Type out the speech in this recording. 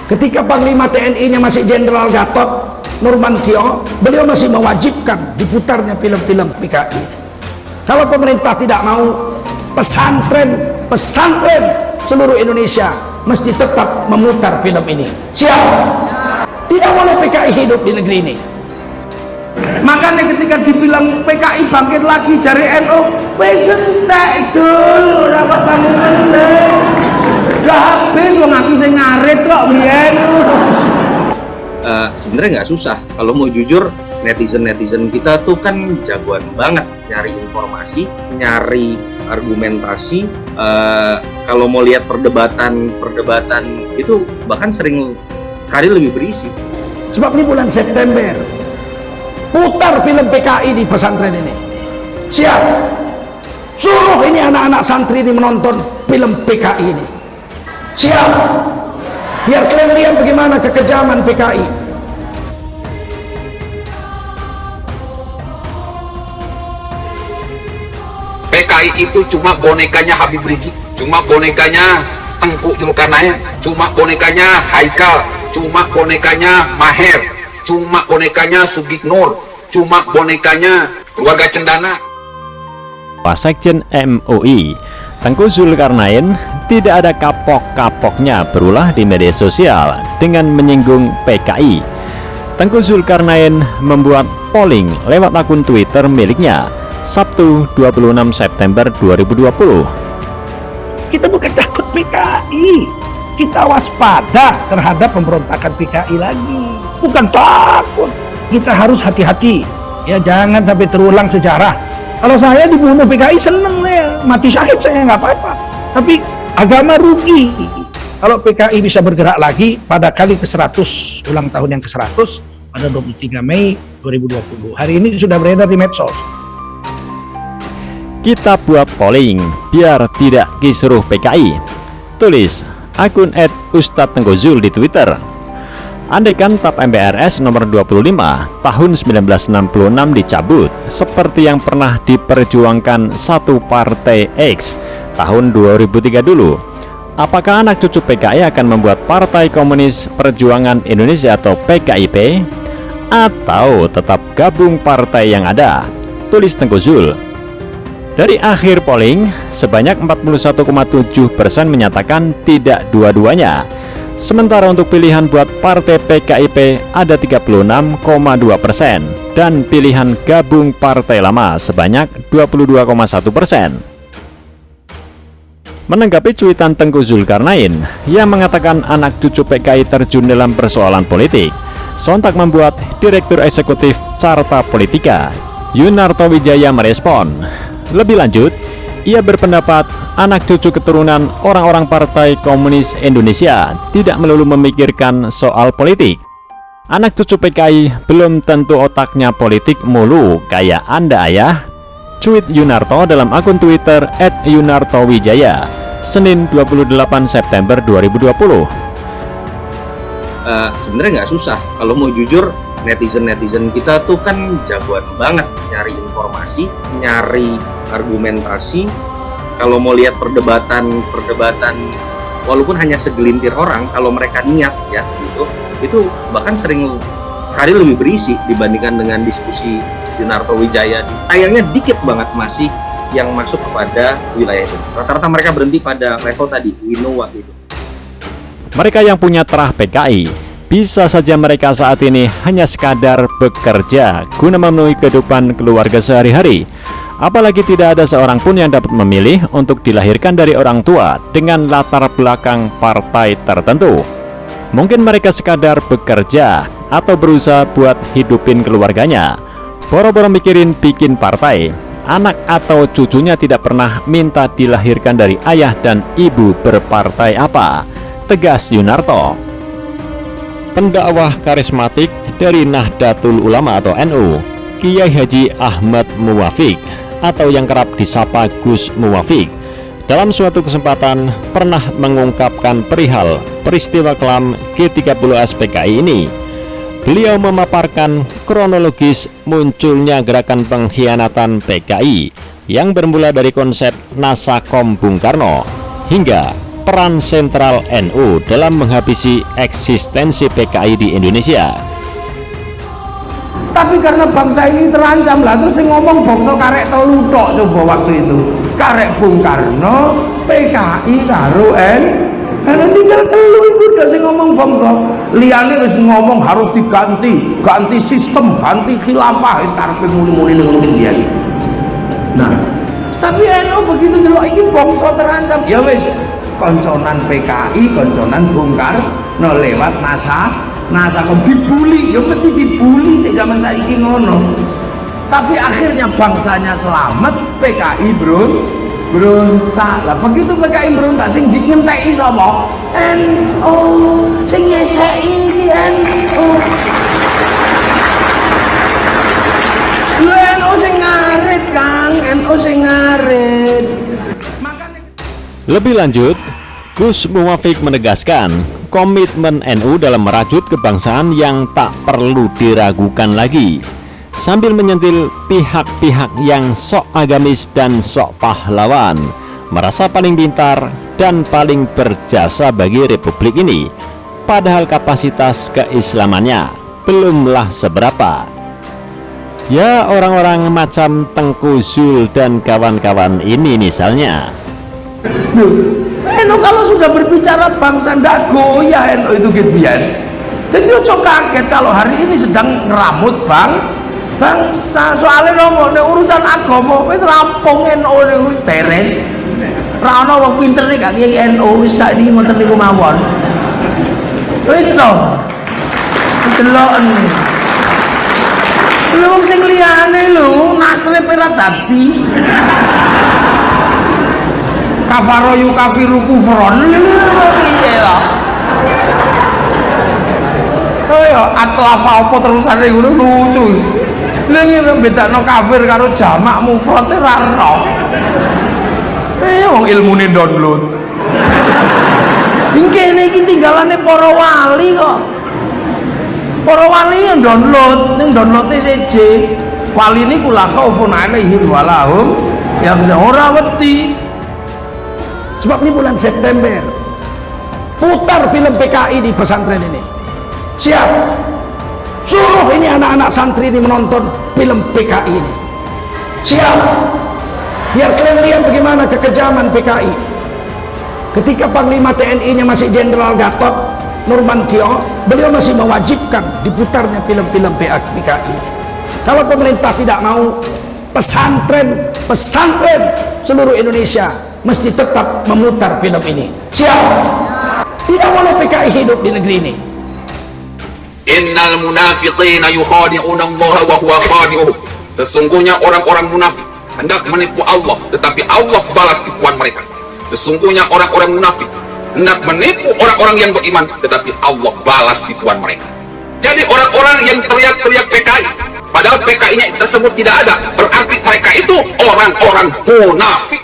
Ketika Panglima TNI-nya masih Jenderal Gatot Nurmantio, beliau masih mewajibkan diputarnya film-film PKI. Kalau pemerintah tidak mau, pesantren seluruh Indonesia mesti tetap memutar film ini. Siap? Tidak boleh PKI hidup di negeri ini. Makanya ketika dibilang PKI bangkit lagi dari NU, wis entek dul, ora kok bangun meneh. Udah habis wong aku sing ngarit kok biyen. Sebenarnya nggak susah. Kalau mau jujur, netizen kita tuh kan jagoan banget nyari informasi, nyari argumentasi. Kalau mau lihat perdebatan itu bahkan sering kali lebih berisi. Sebab ini bulan September, putar film PKI di pesantren ini. Siap? Suruh ini anak-anak santri ini menonton film PKI ini. Siap? Biar kalian lihat bagaimana kekejaman PKI. PKI itu cuma bonekanya Habib Rizik, cuma bonekanya Tengku Zulkarnain, cuma bonekanya Haikal, cuma bonekanya Maher, cuma bonekanya Sugiknur, cuma bonekanya keluarga Cendana. Wasekjen MUI Tengku Zulkarnain tidak ada kapok-kapoknya berulah di media sosial dengan menyinggung PKI. Tengku Zulkarnain membuat polling lewat akun Twitter miliknya Sabtu 26 September 2020. Kita bukan takut PKI, kita waspada terhadap pemberontakan PKI lagi. Bukan takut, kita harus hati-hati. Ya jangan sampai terulang sejarah. Kalau saya dibunuh PKI seneng nih, mati syahid saya nggak apa-apa. Tapi agama rugi. Kalau PKI bisa bergerak lagi pada kali ke-100, ulang tahun yang ke-100 pada 23 Mei 2020. Hari ini sudah beredar di medsos. Kita buat polling biar tidak kisruh PKI. Tulis akun @ustadztenggozul di Twitter. Andaikan TAP MPRS nomor 25 tahun 1966 dicabut seperti yang pernah diperjuangkan satu partai X tahun 2003 dulu, apakah anak cucu PKI akan membuat Partai Komunis Perjuangan Indonesia atau PKIP, atau tetap gabung partai yang ada? Tulis Tengku Zul. Dari akhir polling, sebanyak 41,7% menyatakan tidak dua-duanya. Sementara untuk pilihan buat partai PKIP ada 36,2% dan pilihan gabung partai lama sebanyak 22,1%. Menanggapi cuitan Tengku Zulkarnain yang mengatakan anak cucu PKI terjun dalam persoalan politik, sontak membuat Direktur Eksekutif Carta Politika Yunarto Wijaya merespon. Lebih lanjut, ia berpendapat anak cucu keturunan orang-orang Partai Komunis Indonesia tidak melulu memikirkan soal politik. Anak cucu PKI belum tentu otaknya politik mulu kayak Anda ayah. Tweet Yunarto dalam akun Twitter @yunartowijaya, Senin 28 September 2020. Sebenarnya nggak susah. Kalau mau jujur, netizen kita tuh kan jagoan banget nyari informasi, nyari argumentasi. Kalau mau lihat perdebatan walaupun hanya segelintir orang, kalau mereka niat ya gitu, itu bahkan sering kali lebih berisi dibandingkan dengan diskusi Yunarto Wijaya. Sayangnya dikit banget masih yang masuk kepada wilayah itu. Rata-rata mereka berhenti pada level tadi, we know what itu. Mereka yang punya terah PKI, bisa saja mereka saat ini hanya sekadar bekerja guna memenuhi kehidupan keluarga sehari-hari. Apalagi tidak ada seorang pun yang dapat memilih untuk dilahirkan dari orang tua dengan latar belakang partai tertentu. Mungkin mereka sekadar bekerja atau berusaha buat hidupin keluarganya. Boro-boro mikirin bikin partai, anak atau cucunya tidak pernah minta dilahirkan dari ayah dan ibu berpartai apa, tegas Yunarto. Pendakwah karismatik dari Nahdlatul Ulama atau NU, Kiai Haji Ahmad Muwafiq atau yang kerap disapa Gus Muwafiq, dalam suatu kesempatan pernah mengungkapkan perihal peristiwa kelam G30S PKI ini. Beliau memaparkan kronologis munculnya gerakan pengkhianatan PKI yang bermula dari konsep Nasakom Bung Karno hingga peran sentral NU dalam menghabisi eksistensi PKI di Indonesia. Tapi karena bangsa ini terancam lah, terus yang ngomong bangsa karek telu tok coba waktu itu. Karek Bung Karno, PKI karo karena tinggal telu iku udah sing ngomong bangsa. Liyane wis ngomong harus diganti, ganti sistem, ganti khilafah, wis karepe muli-muli ngono kuwi. Nah, tapi NU begitu delok iki bangsa terancam, ya wis konconan PKI, konconan Bung Karno lewat NASA kok dibully, ya mesti dibully di zaman saiki ngono. Tapi akhirnya bangsanya selamat, PKI berontak. Lah begitu PKI berontak sing ngenteki sapa? NU sing ngeseki iki NU. NU sing ngarit, Kang, NU sing ngarit. Lebih lanjut, Gus Muwafiq menegaskan komitmen NU dalam merajut kebangsaan yang tak perlu diragukan lagi, sambil menyentil pihak-pihak yang sok agamis dan sok pahlawan, merasa paling pintar dan paling berjasa bagi republik ini, padahal kapasitas keislamannya belumlah seberapa. Ya, orang-orang macam Tengku Zul dan kawan-kawan ini misalnya. NU kalau sudah berbicara bangsa ndak goyah NU itu gitu ya. Jadi ojo kaget kalau hari ini sedang ngeramut bangsa. Soalnya nomo urusan agama wis rampung NU wis beres. Ra ono wong pinter nek gak kiai NU wis sak iki ngoten niku mawon. Wis to. Deloken. Lha wong sing liyane lho nasre ora dadi. Kafaro yukafiru kufron piye to? Oh ya atlafa apa terusane ngono lucu. Lha ngene bedakno kafir karo jamak mufrad e ra ero. Wong ilmune download. Kene iki tinggalane para wali kok. Para wali yang download, ning download-e siji. Wali niku la khaufun alaihim walahum yang ora wedi. Sebab ini bulan September, putar film PKI di pesantren ini. Siap, suruh ini anak-anak santri ini menonton film PKI ini. Siap, biar kalian lihat bagaimana kekejaman PKI. Ketika Panglima TNI-nya masih Jenderal Gatot Nurmantio, beliau masih mewajibkan diputarnya film-film PKI. Kalau pemerintah tidak mau, pesantren seluruh Indonesia mesti tetap memutar film ini. Siap? Tidak boleh PKI hidup di negeri ini. Innal munafiqina yukhadi'una Allah wa huwa khadi'uhum. Sesungguhnya orang-orang munafik hendak menipu Allah, tetapi Allah balas tipuan mereka. Sesungguhnya orang-orang munafik hendak menipu orang-orang yang beriman, tetapi Allah balas tipuan mereka. Jadi orang-orang yang teriak-teriak PKI, padahal PKI-nya tersebut tidak ada, berarti mereka itu orang-orang munafik.